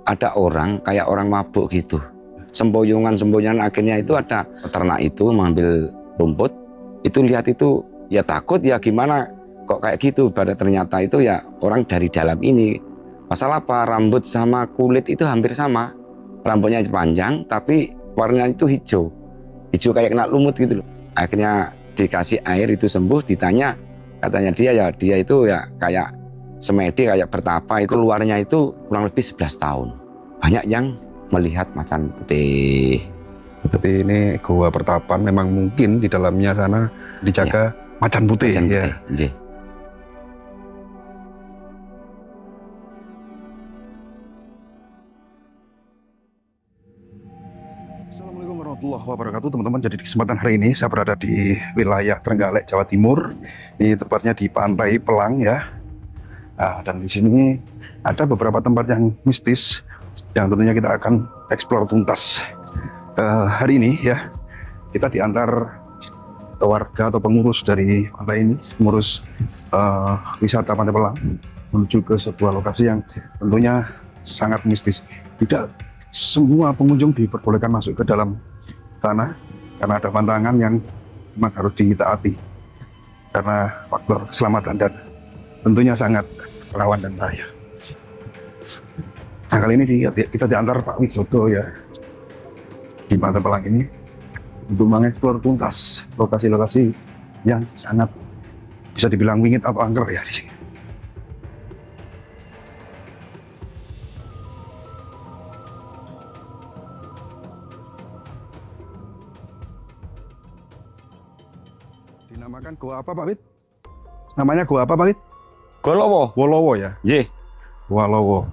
ada orang kayak orang mabuk gitu. Semboyongan akhirnya itu ada peternak itu mengambil rumput. Itu lihat itu ya takut ya gimana kok kayak gitu. Pada ternyata itu ya orang dari dalam ini. Masalah apa? Rambut sama kulit itu hampir sama. Rambutnya panjang tapi warnanya itu hijau. Hijau kayak kena lumut gitu loh. Akhirnya dikasih air itu sembuh, ditanya katanya dia itu ya kayak semedi, kayak bertapa, itu keluarnya itu kurang lebih 11 tahun. Banyak yang melihat macan putih. Seperti ini gua pertapan, memang mungkin di dalamnya sana dijaga macan putih. Macan ya. putih. Assalamualaikum warahmatullahi wabarakatuh, teman-teman. Jadi di kesempatan hari ini saya berada di wilayah Trenggalek, Jawa Timur. Ini tepatnya di Pantai Pelang ya. Nah, dan di sini ada beberapa tempat yang mistis yang tentunya kita akan eksplor tuntas. Hari ini ya, kita diantar warga atau pengurus dari pantai ini, pengurus wisata Pantai Pelang, menuju ke sebuah lokasi yang tentunya sangat mistis. Tidak semua pengunjung diperbolehkan masuk ke dalam sana karena ada pantangan yang memang harus ditaati karena faktor keselamatan dan tentunya sangat rawan dan bahaya. Nah, kali ini kita diantar Pak Widodo ya di Pantai Pelang ini untuk mengeksplor tuntas lokasi-lokasi yang sangat bisa dibilang wingit atau angker ya di sini. Dinamakan Gua apa Pak Wid? Namanya Gua apa Pak Wid? Gua Lowo. Wolowo ya? Nggih. Gua Lowo.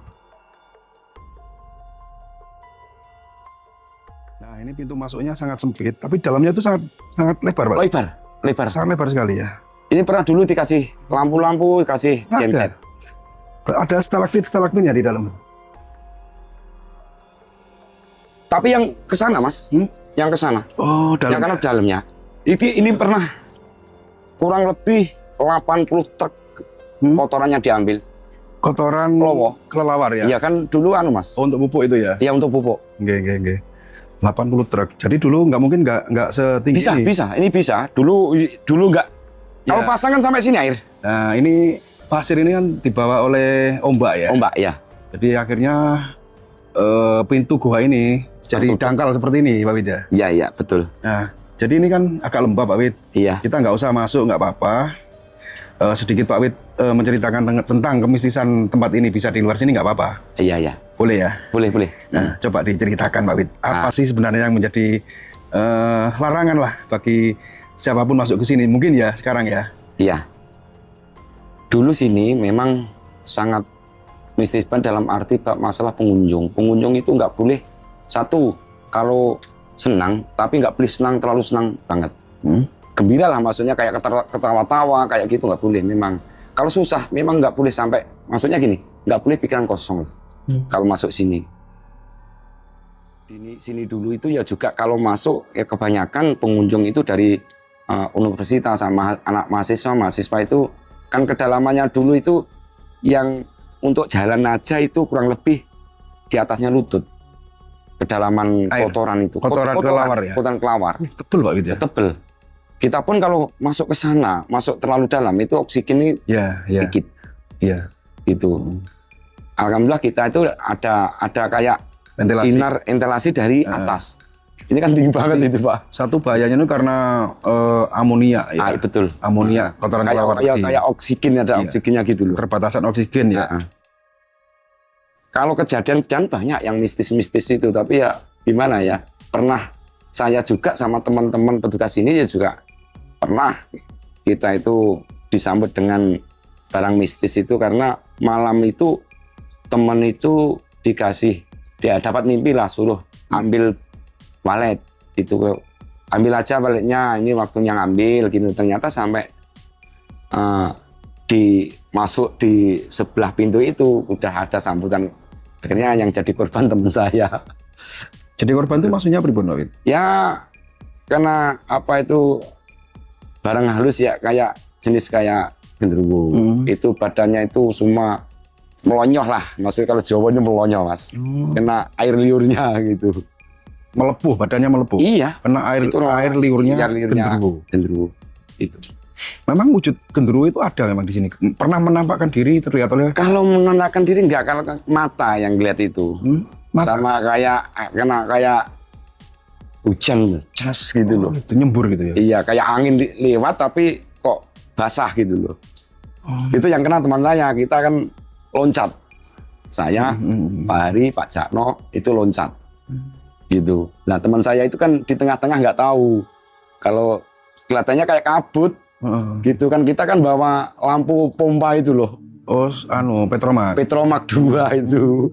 Nah, ini pintu masuknya sangat sempit, tapi dalamnya itu sangat lebar, Pak. Lebar. Sangat lebar sekali ya. Ini pernah dulu dikasih lampu-lampu, dikasih genset. Ada stalaktit-stalaktitnya di dalam. Tapi yang ke sana, Mas. Yang ke sana. Oh, yang karena dalamnya. Ini pernah kurang lebih 80 truk kotorannya diambil. Kotoran Lowo. Kelelawar ya? Iya kan dulu Mas. Oh, untuk pupuk itu ya? Iya, untuk pupuk. Nggih. 80 truk. Jadi dulu nggak setinggi ini. Bisa. Ini bisa. Dulu nggak. Kalau pasang kan sampai sini air. Nah, ini pasir ini kan dibawa oleh ombak ya? Ombak, ya. Jadi akhirnya pintu gua ini jadi dangkal seperti ini, Pak Wid ya? Iya, betul. Nah, jadi ini kan agak lembab, Pak Wid. Iya. Kita nggak usah masuk, nggak apa-apa. Sedikit Pak Wid menceritakan tentang kemistisan tempat ini, bisa di luar sini nggak apa-apa? Iya. Boleh ya? Boleh. Nah, coba diceritakan Pak Wid, apa sih sebenarnya yang menjadi larangan lah bagi siapapun masuk ke sini? Mungkin ya sekarang ya? Iya. Dulu sini memang sangat mistis dalam arti masalah pengunjung. Pengunjung itu nggak boleh, satu, kalau senang, tapi nggak boleh terlalu senang banget. Gembira lah, maksudnya kayak ketawa-tawa, kayak gitu nggak boleh memang. Kalau susah, memang nggak boleh sampai, maksudnya gini, nggak boleh pikiran kosong kalau masuk sini. Di sini dulu itu ya juga kalau masuk, ya kebanyakan pengunjung itu dari universitas sama anak mahasiswa itu, kan kedalamannya dulu itu yang untuk jalan aja itu kurang lebih di atasnya lutut. Kedalaman kotoran itu. Kotoran kelelawar ya? Kotoran kelelawar. Tebel Pak Wid ya? Tebel. Kita pun kalau masuk ke sana, masuk terlalu dalam, itu oksigen dikit. Iya. Gitu. Alhamdulillah kita itu ada kayak sinar ventilasi dari atas. Ini kan tinggi banget itu Pak. Satu bahayanya itu karena amonia ya? Betul. Amonia, kotoran kelelawar. Kayak oksigen, ada oksigennya gitu loh. Terbatasan oksigen ya? Kalau kejadian banyak yang mistis-mistis itu, tapi ya gimana ya, pernah saya juga sama teman-teman petugas ini ya juga pernah kita itu disambut dengan barang mistis itu karena malam itu teman itu dia dapat mimpi lah, suruh ambil walet itu, ambil aja waletnya, ini waktunya ngambil gitu. Ternyata sampai masuk di sebelah pintu itu udah ada sambutan. Akhirnya yang jadi korban teman saya. Jadi korban itu maksudnya pribun, Wid? Ya karena apa itu barang halus ya, kayak jenis kayak genderuwo. Itu badannya itu semua melonyoh lah, maksudnya kalau Jawanya melonyoh mas, kena air liurnya gitu. Melepuh, badannya melepuh. Iya. Kena air liurnya genderuwo. Genderuwo. Itu. Memang wujud genderuwo itu ada memang di sini. Pernah menampakkan diri terlihat oleh? Kalau menampakkan diri enggak, kalau mata yang lihat itu. Mata? Sama kayak hujan cas gitu loh. Itu nyembur gitu ya? Iya, kayak angin lewat tapi kok basah gitu loh. Itu yang kena teman saya, kita kan loncat. Saya, Pak Hari, Pak Jakno itu loncat. Gitu. Nah teman saya itu kan di tengah-tengah nggak tahu. Kalau kelihatannya kayak kabut, gitu kan, kita kan bawa lampu pompa itu loh. Oh, Petromak. Petromak 2 itu.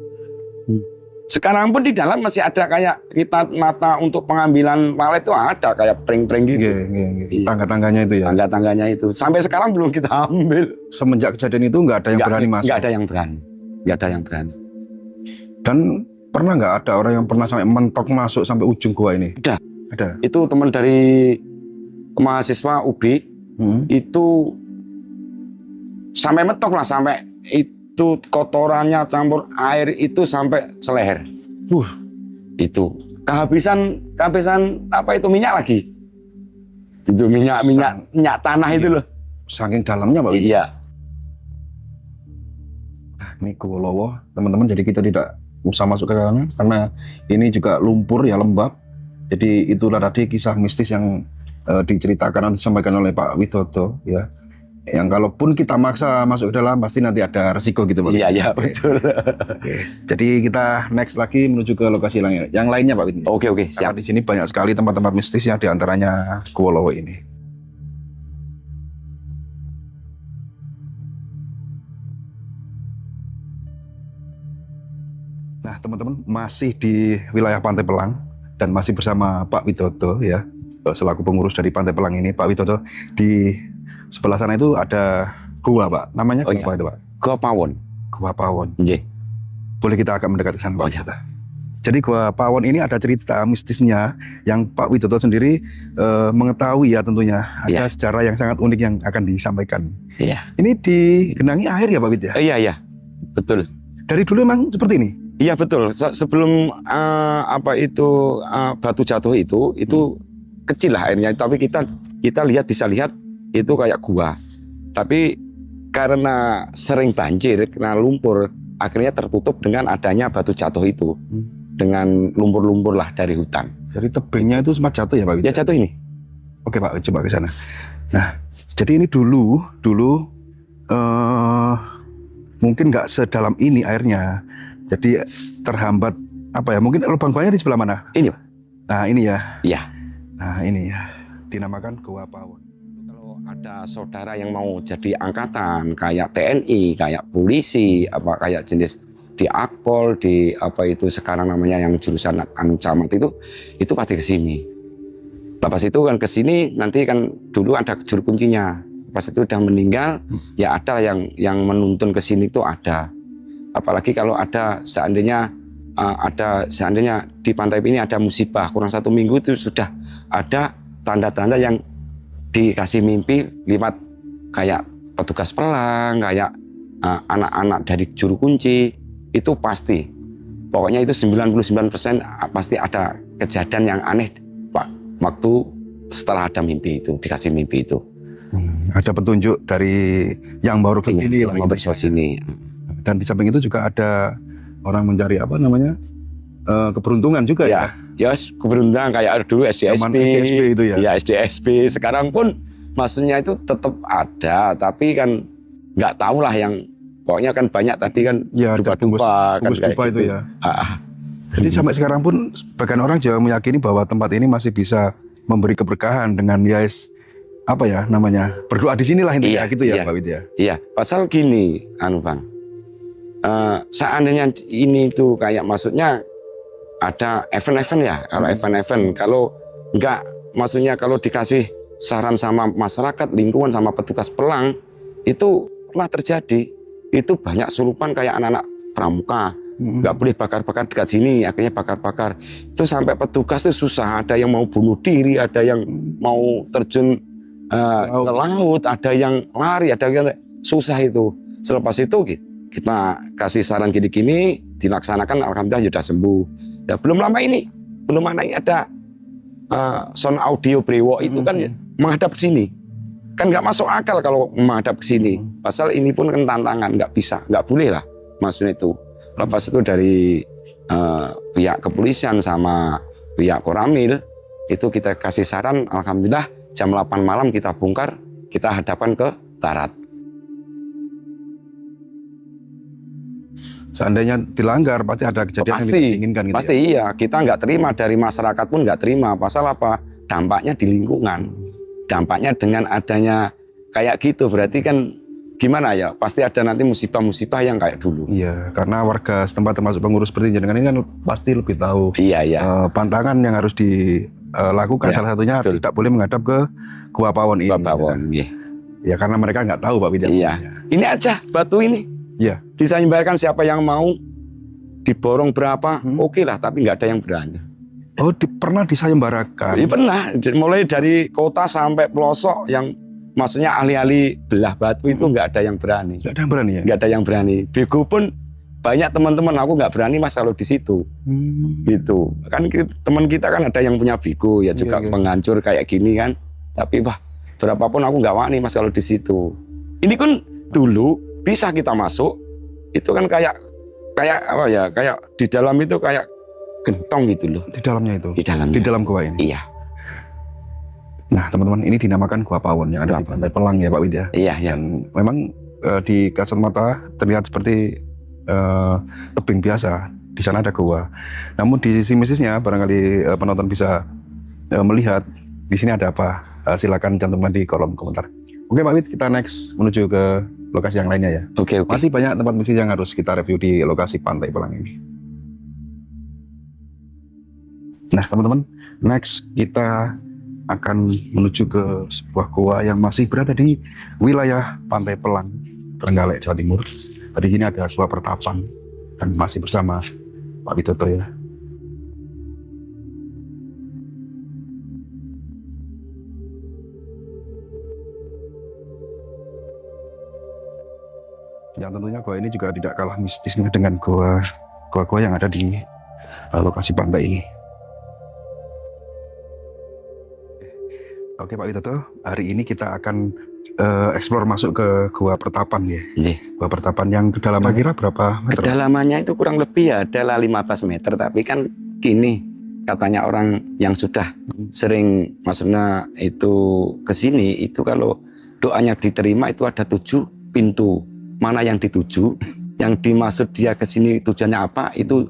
Sekarang pun di dalam masih ada kayak kita mata untuk pengambilan walet itu ada kayak pring-pring gitu. Iya. Tangga-tangganya itu ya? Tangga-tangganya itu. Sampai sekarang belum kita ambil. Semenjak kejadian itu nggak ada yang berani masuk? Nggak ada yang berani. Nggak ada yang berani. Dan pernah nggak ada orang yang pernah sampai mentok masuk sampai ujung gua ini? Ada. Itu teman dari mahasiswa UB itu sampai mentok lah, sampai itu kotorannya campur air itu sampai seleher. Itu kehabisan apa itu minyak lagi. Itu minyak tanah itu loh. Saking dalamnya Pak. Iya. Nah, ini Gua Lowo, teman-teman. Jadi kita tidak usah masuk ke sana karena ini juga lumpur ya, lembab. Jadi itulah tadi kisah mistis yang diceritakan atau disampaikan oleh Pak Widodo ya. Yang kalaupun kita maksa masuk ke dalam pasti nanti ada resiko gitu Pak. Iya betul. Jadi kita next lagi menuju ke lokasi yang lainnya Pak Widodo. Oke siap. Karena di sini banyak sekali tempat-tempat mistis ya, diantaranya Gua Lowo ini. Nah teman-teman, masih di wilayah Pantai Pelang dan masih bersama Pak Widodo ya, selaku pengurus dari Pantai Pelang ini. Pak Widodo, di sebelah sana itu ada gua Pak, namanya gua apa itu Pak? Gua Pawon. Gua Pawon. Iya. Boleh kita agak mendekat ke sana Pak? Jadi Gua Pawon ini ada cerita mistisnya yang Pak Widodo sendiri mengetahui ya tentunya. Ada sejarah yang sangat unik yang akan disampaikan. Iya. Ini digenangi air ya Pak Wid ya? Iya, betul. Dari dulu memang seperti ini? Iya betul. Sebelum batu jatuh itu kecil lah airnya. Tapi kita bisa lihat itu kayak gua. Tapi karena sering banjir, kena lumpur, akhirnya tertutup dengan adanya batu jatuh itu. Dengan lumpur-lumpur lah dari hutan. Jadi tebingnya itu sempat jatuh ya Pak Wid? Ya jatuh ini. Oke Pak, coba ke sana. Nah, jadi ini dulu mungkin nggak sedalam ini airnya. Jadi terhambat apa ya? Mungkin lubang guanya di sebelah mana? Ini Pak. Nah ini ya. Iya. Nah ini ya. Dinamakan Gua Pawon. Kalau ada saudara yang mau jadi angkatan, kayak TNI, kayak polisi, apa kayak jenis di Akpol, di apa itu sekarang namanya yang jurusan camat itu pasti ke sini. Lepas itu kan ke sini nanti kan dulu ada juru kuncinya. Pas itu udah meninggal, ya ada yang menuntun ke sini itu ada. Apalagi kalau ada seandainya di pantai ini ada musibah kurang 1 minggu itu sudah ada tanda-tanda yang dikasih mimpi lewat kayak petugas pelang, kayak anak-anak dari juru kunci, itu pasti. Pokoknya itu 99% pasti ada kejadian yang aneh Pak, waktu setelah ada mimpi itu, dikasih mimpi itu. Ada petunjuk dari yang baru ke sini lah. Yang baru ke sini. Dan di samping itu juga ada orang mencari apa namanya keberuntungan juga ya. Ya keberuntungan kayak dulu SDSP itu ya. Ya SDSP sekarang pun maksudnya itu tetap ada, tapi kan nggak tahu lah yang pokoknya kan banyak tadi kan ya, dupa-dupa kan dupa gitu. Itu ya. Jadi sampai sekarang pun sebagian orang juga meyakini bahwa tempat ini masih bisa memberi keberkahan dengan apa ya namanya, berdoa di sinilah intinya gitu ya Pak Wid ya. Iya, pasal gini Bang. Seandainya ini tuh kayak maksudnya ada event-event ya, kalau event-event, kalau enggak maksudnya kalau dikasih saran sama masyarakat, lingkungan sama petugas pelang itu pernah terjadi, itu banyak surupan kayak anak-anak pramuka, nggak boleh bakar-bakar dekat sini, akhirnya bakar-bakar, itu sampai petugas itu susah, ada yang mau bunuh diri, ada yang mau terjun ke laut, ada yang lari, ada yang susah itu. Selepas itu kita kasih saran gini-gini, dilaksanakan, alhamdulillah sudah sembuh. Ya belum lama ini ada sound audio brewok itu kan menghadap ke sini. Kan nggak masuk akal kalau menghadap ke sini. Pasal ini pun kan tantangan, nggak bisa, nggak boleh lah maksudnya itu. Lepas itu dari pihak kepolisian sama pihak Koramil, itu kita kasih saran, alhamdulillah jam 8 malam kita bongkar, kita hadapkan ke darat. Seandainya dilanggar pasti ada kejadian yang tidak diinginkan gitu. Pasti iya, kita nggak terima, dari masyarakat pun nggak terima. Pasal apa? Dampaknya di lingkungan. Dampaknya dengan adanya kayak gitu berarti kan gimana ya? Pasti ada nanti musibah-musibah yang kayak dulu. Iya, karena warga setempat termasuk pengurus seperti jenengan ini kan pasti lebih tahu. Iya. Pantangan yang harus dilakukan salah satunya betul. Tidak boleh menghadap ke Gua Pawon ini. Gua Pawon, iya. Ya karena mereka nggak tahu Pak Widya. Iya. Ini aja batu ini. Iya. Disebarkan siapa yang mau, diborong berapa, oke lah, tapi nggak ada yang berani. Oh, pernah disayembarakan? Iya pernah, mulai dari kota sampai pelosok yang maksudnya ahli-ahli belah batu itu nggak ada yang berani. Nggak ada yang berani ya? Nggak ada yang berani. Bego pun banyak teman-teman aku nggak berani mas kalau di situ. Gitu. Kan teman kita kan ada yang punya bego ya juga penghancur kayak gini kan. Tapi wah, berapapun aku nggak wani mas kalau di situ. Ini kan dulu bisa kita masuk, itu kan kayak apa ya, kayak di dalam itu kayak gentong gitu loh. Di dalamnya itu? Di dalamnya. Di dalam gua ini? Iya. Nah teman-teman, ini dinamakan Gua Pawon yang ada di Pantai Pelang ya Pak Widya? Iya. Dan memang di kasat mata terlihat seperti tebing biasa. Di sana ada gua. Namun di sisi mistisnya barangkali penonton bisa melihat di sini ada apa. Silakan cantumkan di kolom komentar. Oke Pak Wid, kita next menuju ke lokasi yang lainnya ya. Oke. Masih banyak tempat mistis yang harus kita review di lokasi Pantai Pelang ini. Nah teman-teman, next kita akan menuju ke sebuah gua yang masih berada di wilayah Pantai Pelang, Trenggalek, Jawa Timur. Tadi sini ada sebuah pertapan dan masih bersama Pak Witoto ya. Yang tentunya gua ini juga tidak kalah mistisnya dengan gua yang ada di lokasi pantai ini. Oke Pak Witoto, hari ini kita akan explore masuk ke Gua Pertapan ya. Gua Pertapan yang kedalaman kira berapa meter? Kedalamannya itu kurang lebih ya adalah 15 meter, tapi kan gini katanya orang yang sudah sering maksudnya itu ke sini itu kalau doanya diterima itu ada 7 pintu. Mana yang dituju, yang dimaksud dia ke sini tujuannya apa, itu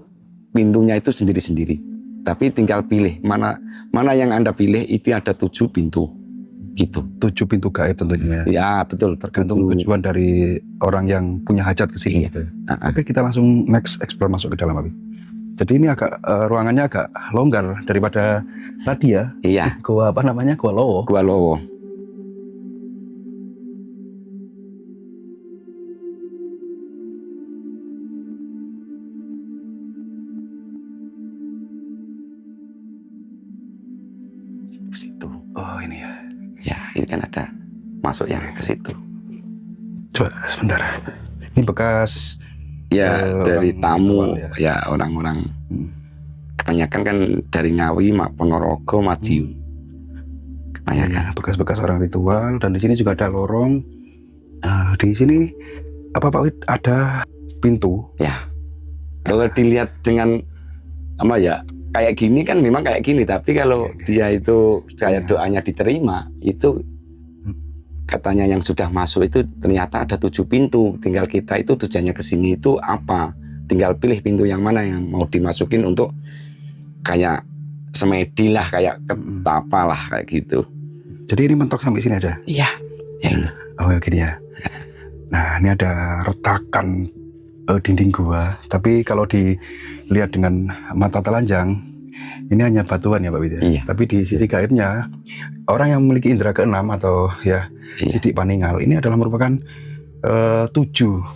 pintunya itu sendiri-sendiri. Tapi tinggal pilih mana yang Anda pilih, itu ada 7 pintu. Gitu. 7 pintu gaib tentunya. Ya betul. Tergantung tujuan dari orang yang punya hajat ke sini. Gitu. Oke, kita langsung next explore masuk ke dalam Abi. Jadi ini agak ruangannya agak longgar daripada tadi ya. Iya. Gua apa namanya? Gua Lowo. Gua Lowo. Situ. Oh ini ya. Ya, ini kan ada masuk yang ke situ. Coba sebentar. Ini bekas ya dari tamu ya orang-orang. Kebanyakan kan dari Ngawi, Ponorogo, Madiun. Kebanyakan bekas-bekas orang ritual, dan di sini juga ada lorong. Di sini apa Pak Wid, ada pintu. Ya. Kalau dilihat dengan apa ya, kayak gini kan memang kayak gini, tapi kalau dia itu kayak doanya diterima, itu katanya yang sudah masuk itu ternyata ada 7 pintu. Tinggal kita itu tujuannya ke sini itu apa, tinggal pilih pintu yang mana yang mau dimasukin untuk kayak semedi lah, kayak ketapa lah kayak gitu. Jadi ini mentok sampai sini aja? Iya. Ya ini. Oh ya gini ya. Nah ini ada retakan dinding gua, tapi kalau dilihat dengan mata telanjang ini hanya batuan ya Pak Widya. Iya. Tapi di sisi gaibnya, orang yang memiliki indera keenam atau ya sidik paningal ini adalah merupakan 7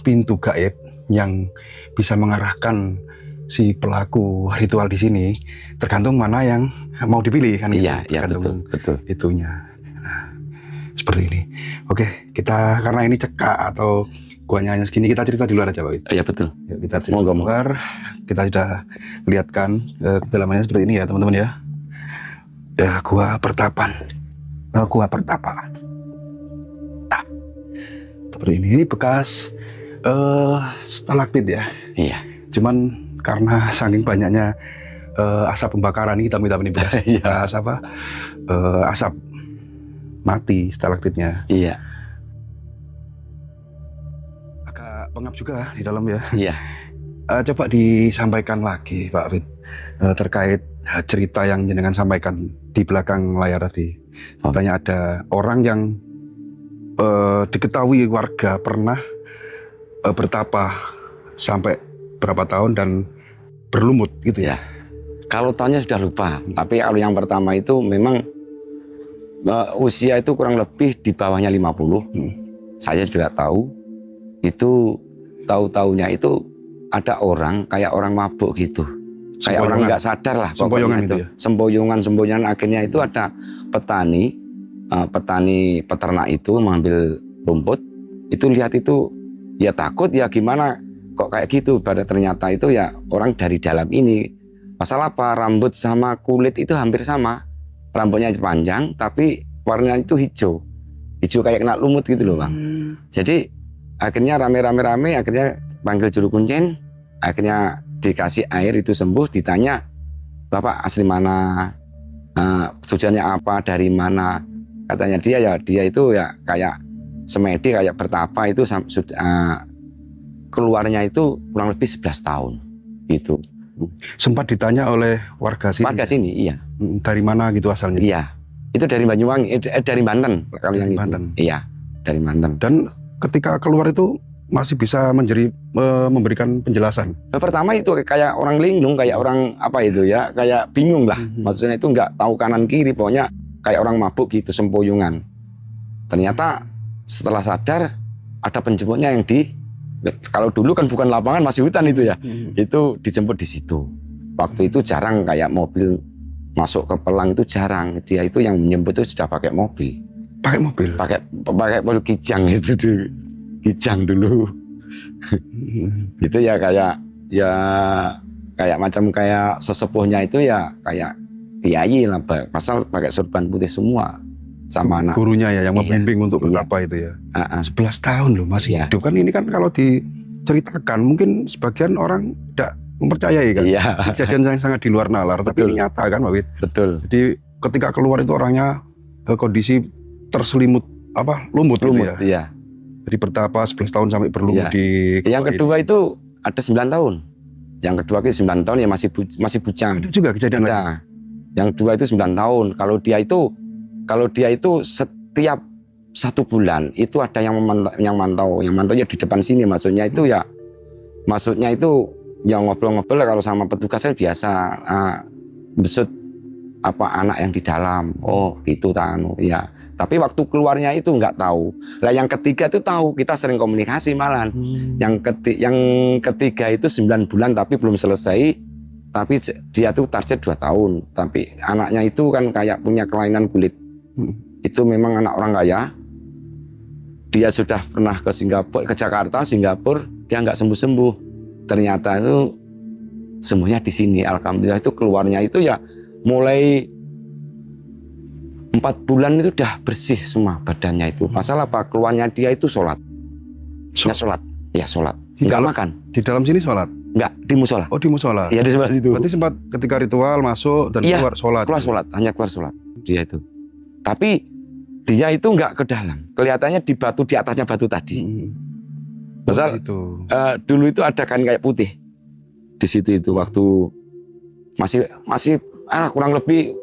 pintu gaib yang bisa mengarahkan si pelaku ritual di sini, tergantung mana yang mau dipilih kan. Iya, gitu. betul. Itunya. Nah, seperti ini. Oke, kita karena ini cekak atau guanya hanya segini, kita cerita di luar aja Pak Wid. Iya betul. Yuk, kita cerita di luar. Kita sudah lihatkan kedalamannya seperti ini ya teman-teman ya. Ya, gua pertapan. Gua pertapa. Nah, seperti ini. Ini bekas stalaktit ya. Iya. Cuman karena saking banyaknya asap pembakaran hitam-hitam ini bekas asap mati stalaktitnya. Iya. Agak pengap juga di dalam ya. Iya. Coba disampaikan lagi Pak Wid terkait cerita yang jenengan sampaikan di belakang layar tadi. Katanya ada orang yang diketahui warga pernah bertapa sampai berapa tahun dan berlumut gitu ya. Kalau tahunnya sudah lupa, tapi kalau yang pertama itu memang usia itu kurang lebih di bawahnya 50. Saya juga tahu, itu tahu-taunya itu ada orang kayak orang mabuk gitu. Kayak orang nggak sadar lah pokoknya itu. Semboyongan akhirnya itu ada petani peternak itu mengambil rumput, itu lihat itu ya takut ya gimana kok kayak gitu, pada ternyata itu ya orang dari dalam ini. Masalah apa? Rambut sama kulit itu hampir sama. Rambutnya panjang tapi warnanya itu hijau. Hijau kayak kena lumut gitu loh Bang. Jadi akhirnya rame-rame akhirnya panggil juru kuncen. Akhirnya dikasih air itu sembuh, ditanya Bapak asli mana, tujuannya apa, dari mana. Katanya dia itu ya kayak semedi, kayak bertapa itu keluarnya itu kurang lebih 11 tahun gitu. Sempat ditanya oleh warga sini. Warga sini, iya. Dari mana gitu asalnya? Iya, itu dari Banyuwangi, dari Banten kalau yang Banten. itu. Iya, dari Banten. Dan ketika keluar itu masih bisa memberikan penjelasan. Pertama itu kayak orang linglung, kayak orang apa itu ya, kayak bingung lah. Maksudnya itu nggak tahu kanan kiri, pokoknya kayak orang mabuk gitu, sempoyongan. Ternyata setelah sadar ada penjemputnya yang kalau dulu kan bukan lapangan, masih hutan itu ya. Itu dijemput di situ. Waktu itu jarang kayak mobil masuk ke pelang, itu jarang. Dia itu yang menjemput itu sudah pakai mobil. Pakai mobil? Pakai mobil kijang itu kijang dulu. Itu ya kayak macam kayak sesepuhnya itu ya kayak kiai lah, pasal pakai sorban putih semua. Sama anak gurunya ya yang membimbing untuk bertapa itu ya. 11 tahun loh masih hidup kan. Ini kan kalau diceritakan mungkin sebagian orang tidak mempercayai kan. Kejadian yang sangat di luar nalar. Tapi ini nyata kan Pak Wid. Betul. Jadi ketika keluar itu orangnya kondisi terselimut lumut gitu ya. Iya. Jadi bertapa 11 tahun sampai berlumut di. Yang kedua itu ada 9 tahun. Yang kedua itu 9 tahun ya masih bujang. Ada juga kejadian lain. Yang kedua itu 9 tahun. Kalau dia itu setiap 1 bulan itu ada yang mantau ya di depan sini, maksudnya itu yang ngobrol-ngobrol kalau sama petugas kan biasa besut apa anak yang di dalam, oh gitu ya. Tapi waktu keluarnya itu nggak tahu. Lah yang ketiga itu tahu, kita sering komunikasi malah. Yang ketiga itu 9 bulan tapi belum selesai, tapi dia tuh target 2 tahun. Tapi anaknya itu kan kayak punya kelainan kulit. Itu memang anak orang kaya. Dia sudah pernah ke Jakarta, Singapura, dia nggak sembuh-sembuh. Ternyata itu semuanya di sini. Alhamdulillah itu keluarnya itu ya mulai 4 bulan itu udah bersih semua badannya itu. Masalah apa? Keluarnya dia itu sholat. Ya sholat. Nggak makan. Di dalam sini sholat? Nggak, di musola. Oh di musola? Iya di sebelah situ. Berarti sempat ketika ritual masuk dan keluar sholat? Keluar sholat, hanya keluar sholat dia itu. Tapi dia itu nggak ke dalam. Kelihatannya di batu, di atasnya batu tadi. Misal dulu itu ada kan kayak putih di situ itu waktu masih kurang lebih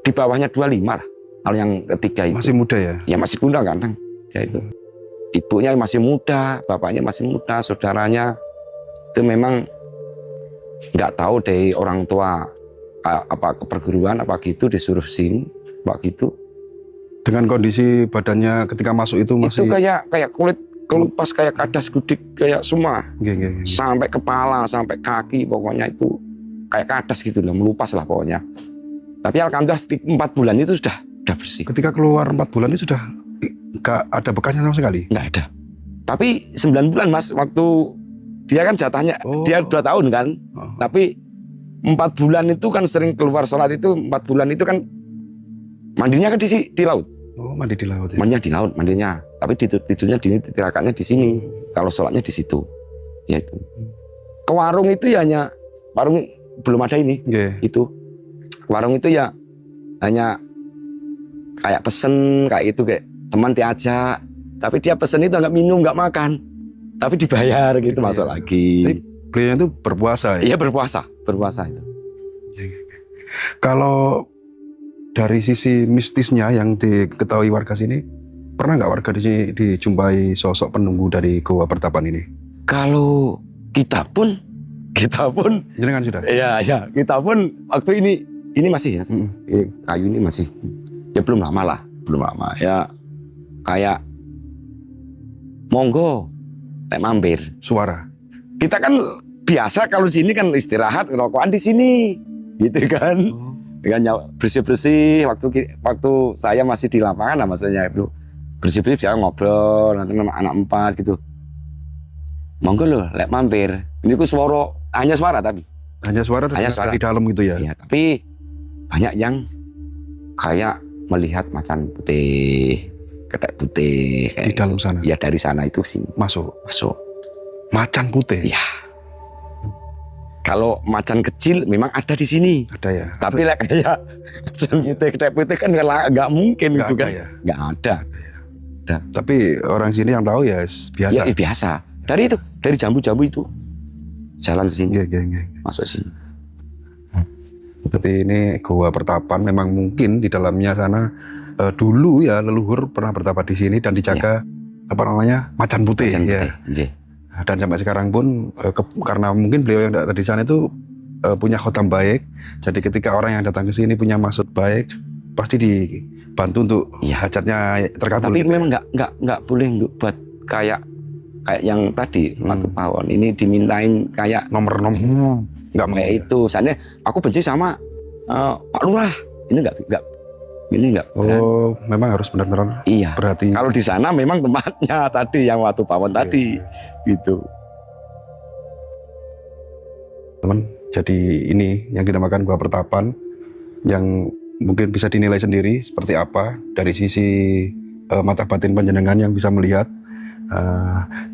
di bawahnya 25 lah. Kalau yang ketiga itu masih muda ya? Ya masih muda ganteng dia itu. Ibunya masih muda, bapaknya masih muda, saudaranya itu memang nggak tahu dari orang tua apa keperguruan apa gitu, disuruh sini pak gitu. Dengan kondisi badannya ketika masuk itu masih itu kayak kulit kelupas, kayak kadas gudik, kayak semua. Sampai kepala, sampai kaki, pokoknya itu kayak kadas gitu loh, melupas lah pokoknya. Tapi alhamdulillah 4 bulan itu sudah Udah bersih. Ketika keluar 4 bulan ini sudah nggak ada bekasnya sama sekali? Nggak ada. Tapi 9 bulan Mas, waktu dia kan jatahnya, dia 2 tahun kan. Tapi 4 bulan itu kan sering keluar sholat itu, 4 bulan itu kan mandinya kan di laut. Oh, mandi di laut ya? Mandinya di laut, mandinya. Tapi tidurnya tirakatnya di sini. Kalau sholatnya di situ. Ya itu. Ke warung itu ya hanya, warung belum ada ini. Itu. Warung itu ya hanya kayak pesen, kayak itu, kayak teman diajak. Tapi dia pesen itu nggak minum, nggak makan. Tapi dibayar gitu, masuk lagi. Tapi beliau itu berpuasa ya? Iya, berpuasa itu. Kalau dari sisi mistisnya yang diketahui warga sini, pernah nggak warga di sini dijumpai sosok penunggu dari Goa Pertapan ini? Kalau kita pun jenengan sudah? Iya, kita pun waktu ini masih ya, kayu ini masih, ya belum lama ya, kayak monggo, kayak mampir. Suara? Kita kan biasa kalau sini kan istirahat, rokokan di sini, gitu kan. Kan bersih-bersih, waktu saya masih di lapangan lah, maksudnya itu bersih-bersih, saya ngobrol nanti sama anak 4 gitu. Monggo loh, lek mampir. Ini ku hanya suara tapi. Hanya suara di dalam gitu ya? Iya, tapi banyak yang kayak melihat macan putih, ketek putih. Kayak di dalam sana? Iya, dari sana itu sini. Masuk? Macan putih? Iya. Kalau macan kecil memang ada di sini. Ada ya? Tapi kayak macan putih, ketek putih kan nggak mungkin gitu kan. Ya? Nggak ada. Tapi orang sini yang tahu ya biasa? Ya biasa. Dari jambu-jambu itu. Jalan ke sini. Masuk sini. Seperti ini Goa Pertapan, memang mungkin di dalamnya sana dulu ya leluhur pernah bertapa di sini dan dijaga macan putih. Ya. Dan sampai sekarang pun karena mungkin beliau yang ada di sana itu punya khotam baik, jadi ketika orang yang datang ke sini punya maksud baik pasti dibantu untuk hajatnya terkabul. Tapi memang nggak boleh buat kayak yang tadi Watu Pawon ini dimintain kayak nomor nggak kayak itu. Soalnya aku benci sama Pak Lurah, ini nggak. Oh, memang harus benar-benar. Iya. Berarti kalau di sana memang tempatnya tadi yang Watu Pawon tadi, gitu. Teman, jadi ini yang dinamakan Goa Pertapan, yang mungkin bisa dinilai sendiri seperti apa dari sisi mata batin panjenengan yang bisa melihat.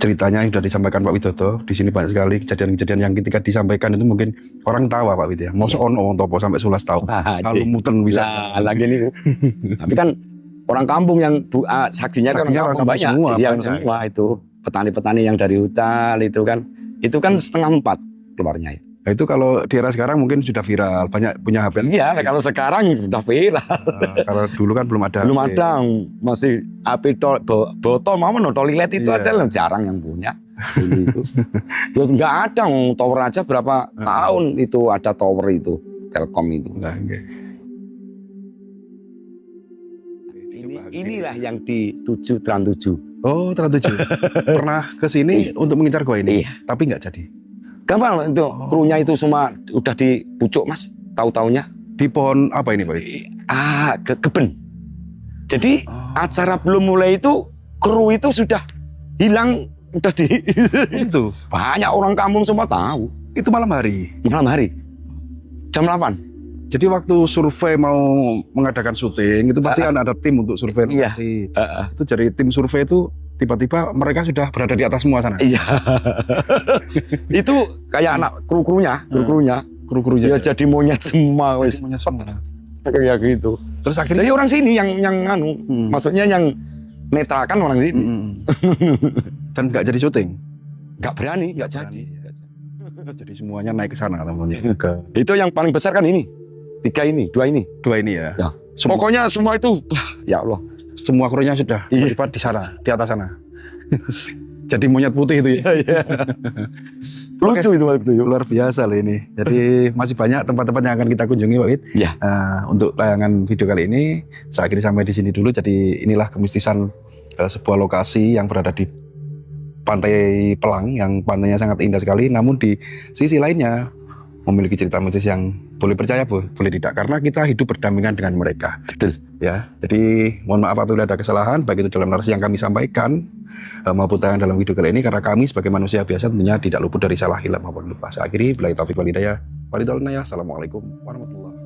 Ceritanya yang sudah disampaikan Pak Widodo di sini banyak sekali kejadian-kejadian yang ketika disampaikan itu mungkin orang tahu Pak Widodo ya. Mosok ono topo sampai 11 tahun. Kalau muten bisa. Lagi nih. Tapi kan orang kampung yang saksinya kan orang kampung banyak. Semua itu petani-petani yang dari hutan itu kan 3:30 keluarnya. Nah, itu kalau di era sekarang mungkin sudah viral, banyak punya HP. Iya, kalau sekarang sudah viral. Kalau dulu kan belum ada. Belum ada, masih HP botol mau toilet itu aja jarang yang punya. Itu. Terus nggak ada, tower aja berapa tahun itu ada tower itu, Telkom itu. Inilah yang di Trans 7. Oh, Trans 7. Pernah ke sini untuk mengincar gua ini, tapi nggak jadi. Gampang itu, krunya itu semua udah di pucuk Mas, tahu-taunya. Di pohon apa ini Pak? Keben. Jadi acara belum mulai itu, kru itu sudah hilang, udah di itu. Banyak orang kampung semua tahu. Itu malam hari? Malam hari, jam 8. Jadi waktu survei mau mengadakan syuting, itu pasti kan ada tim untuk survei lokasi. Itu dari tim survei itu tiba-tiba mereka sudah berada di atas semua sana. Iya. Itu kayak anak kru-krunya. Ya jadi monyet semua wis. Monyet semua. Kayak gitu. Terus akhirnya orang sini yang maksudnya yang netralkan orang sini. Dan nggak jadi syuting. Nggak berani, nggak jadi. Jadi semuanya naik ke sana namanya. Itu yang paling besar kan ini. 2 ini ya. Pokoknya semua itu ya Allah. Semua krunya sudah terlibat di sana, di atas sana. Jadi monyet putih itu ya. Lucu itu waktu itu. Luar biasa loh ini. Jadi masih banyak tempat-tempat yang akan kita kunjungi Pak Wid. Ya. Untuk tayangan video kali ini saya akhiri sampai di sini dulu. Jadi inilah kemistisan sebuah lokasi yang berada di Pantai Pelang, yang pantainya sangat indah sekali. Namun di sisi lainnya memiliki cerita mistis yang boleh percaya, boleh tidak, karena kita hidup berdampingan dengan mereka. Betul. Ya, jadi mohon maaf apabila ada kesalahan, baik itu dalam narasi yang kami sampaikan maupun tayangan dalam video kali ini, karena kami sebagai manusia biasa tentunya tidak luput dari salah, hilaf maupun lupa. Saya akhiri, billahi taufiq wal hidayah. Assalamualaikum warahmatullahi wabarakatuh.